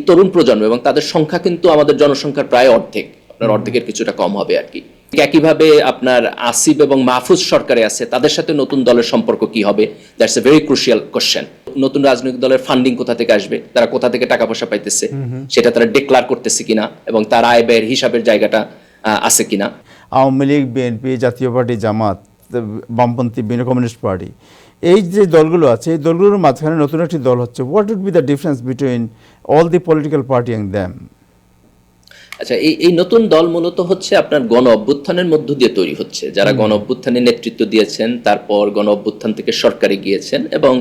তরুণ প্রজন্ম এবং তাদের সংখ্যা কিন্তু আমাদের জনসংখ্যার প্রায় অর্ধেক, আপনার অর্ধেকের কিছুটা কম হবে আর কি। একইভাবে আপনার আসিফ এবং মাহফুজ সরকারে আছে, তাদের সাথে নতুন দলের সম্পর্ক কি হবে, that's a very crucial question. নতুন রাজনৈতিক দলের ফান্ডিং কোথা থেকে আসবে, তারা কোথা থেকে টাকা পয়সা পাইতেছে, সেটা তারা ডিক্লেয়ার করতেছে কিনা এবং তার আয় ব্যয়ের হিসাবের জায়গাটা আছে কিনা। আওয়ামী লীগ, বিএনপি, জাতীয় পার্টি, জামাত, বামপন্থী, বিভিন্ন কমিউনিস্ট পার্টি, এই যে দলগুলো আছে, এই দলগুলোর মাঝখানে নতুন একটি দল হচ্ছে। What would be the difference between all the political party and them? আচ্ছা, এই নতুন দল মূলত হচ্ছে আপনার গণ অভ্যুত্থানের মধ্য দিয়ে তৈরি হচ্ছে। যারা গণ অভ্যুত্থানে নেতৃত্ব দিয়েছেন, তারপর গণ অভ্যুত্থান থেকে সরকারে গিয়েছেন এবং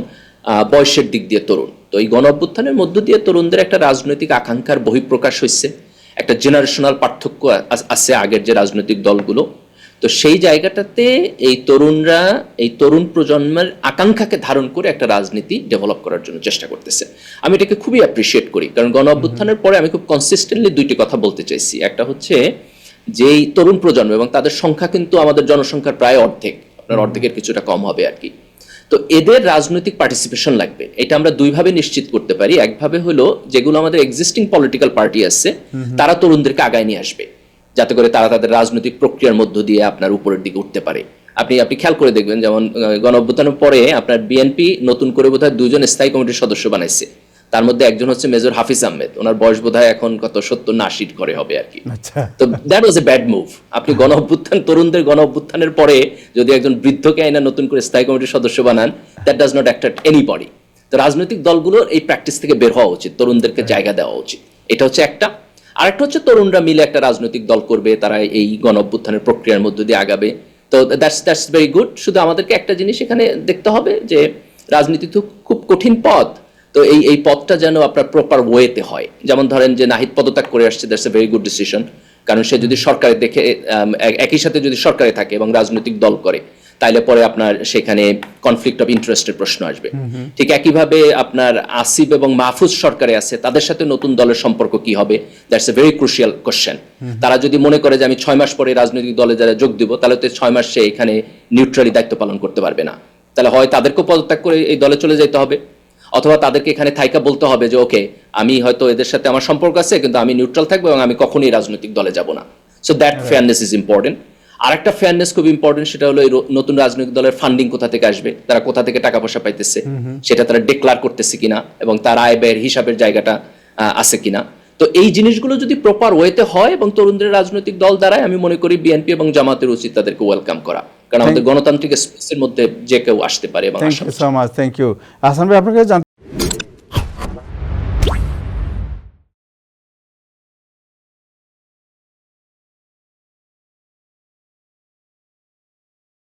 বয়সের দিক দিয়ে তরুণ। তো এই গণ অভ্যুত্থানের মধ্য দিয়ে তরুণদের একটা রাজনৈতিক আকাঙ্ক্ষার বহিঃপ্রকাশ হয়েছে, একটা জেনারেশনাল পার্থক্য আছে আগের যে রাজনৈতিক দলগুলো। তো সেই জায়গাটাতে এই তরুণরা, এই তরুণ প্রজন্মের আকাঙ্ক্ষাকে ধারণ করে একটা রাজনীতি ডেভেলপ করার জন্য চেষ্টা করতেছে। আমি এটাকে খুবই অ্যাপ্রিসিয়েট করি, কারণ গণ অভ্যুত্থানের পরে আমি খুব কনসিস্টেন্টলি দুইটি কথা বলতে চাইছি। একটা হচ্ছে যে এই তরুণ প্রজন্ম এবং তাদের সংখ্যা কিন্তু আমাদের জনসংখ্যার প্রায় অর্ধেক, আপনার অর্ধেকের কিছুটা কম হবে আর কি। তো এদের রাজনৈতিক পার্টিসিপেশন লাগবে। এটা আমরা দুইভাবে নিশ্চিত করতে পারি। একভাবে হলো যেগুলো আমাদের এক্সিস্টিং পলিটিক্যাল পার্টি আছে, তারা তরুণদেরকে আগায় নিয়ে আসবে, যাতে করে তারা তাদের রাজনৈতিক প্রক্রিয়ার মধ্য দিয়ে আপনার উপরের দিকে উঠতে পারে। আপনি খেয়াল করে দেখবেন, যেমন গণ অভ্যুত্থানের পরে আপনার বিএনপি নতুন করে বোধহয় 2 জন স্থায়ী কমিটির সদস্য বানাইছে। তার মধ্যে একজন হচ্ছে মেজর হাফিজ আহমেদ, ওনার বয়স বোধহয় এখন কত 70 না 80 করে হবে আর কি। তো that was a bad move. আপনি গণ অভ্যুত্থান, তরুণদের গণ অভ্যুত্থানের পরে যদি একজন বৃদ্ধকে আইনা নতুন করে স্থায়ী কমিটির সদস্য বানান, that does not attract anybody. তো রাজনৈতিক দলগুলোর এই প্র্যাকটিস থেকে বের হওয়া উচিত, তরুণদেরকে জায়গা দেওয়া উচিত। এটা হচ্ছে একটা। আরেকটা হচ্ছে তরুণরা মিলে একটা রাজনৈতিক দল করবে, তারা এই গণ অভ্যুত্থানের প্রক্রিয়ার মধ্য দিয়ে আগাবে। তো দ্যাটস ভেরি গুড। শুধু আমাদেরকে একটা জিনিস এখানে দেখতে হবে যে রাজনীতি তো খুব কঠিন পথ, তো এই পথটা যেন আপনার প্রপার ওয়েতে হয়। যেমন ধরেন যে নাহিদ পদত্যাগ করে আসছে, that's a very good decision. কারণ সে যদি সরকারে দেখে, একই সাথে যদি সরকারে থাকে এবং রাজনৈতিক দল করে, তাইলে পরে আপনার সেখানে কনফ্লিক্ট অফ ইন্টারেস্টের প্রশ্ন আসবে। ঠিক একইভাবে আপনার আসিফ এবং মাহফুজ সরকারে আছে, তাদের সাথে নতুন দলের সম্পর্ক কি হবে, that's a very crucial question. তারা যদি মনে করে যে আমি 6 মাস পরে রাজনৈতিক দলে যারা যোগ দিব, তাহলে তো 6 মাস সে এখানে নিউট্রালি দায়িত্ব পালন করতে পারবে না। তাহলে হয় তাদেরকেও পদত্যাগ করে এই দলে চলে যেতে হবে, অথবা তাদেরকে এখানে থাইকা বলতে হবে যে ওকে, আমি হয়তো এদের সাথে আমার সম্পর্ক আছে, কিন্তু আমি নিউট্রাল থাকবো এবং আমি কখনোই রাজনৈতিক দলে যাব না। So that fairness is important. আরেকটা ফেয়ারনেস খুব ইম্পর্টেন্ট, সেটা হলো এই নতুন রাজনৈতিক দলের ফান্ডিং কোথা থেকে আসবে, তারা কোথা থেকে টাকা পয়সা পাইতেছে, সেটা তারা ডিক্লেয়ার করতেছে কিনা এবং তার আয় ব্যয়ের হিসাবের জায়গাটা আছে কিনা। তো এই জিনিসগুলো যদি প্রপার ওয়েতে হয় এবং তরুণদের রাজনৈতিক দল দ্বারাই, আমি মনে করি বিএনপি এবং জামাতের উচিত তাদেরকে ওয়েলকাম করা, কারণ আমাদের গণতান্ত্রিক স্পেসের মধ্যে যে কেউ আসতে পারে। এবং thank you so much, thank you. Ahsan ভাই, আপনাকে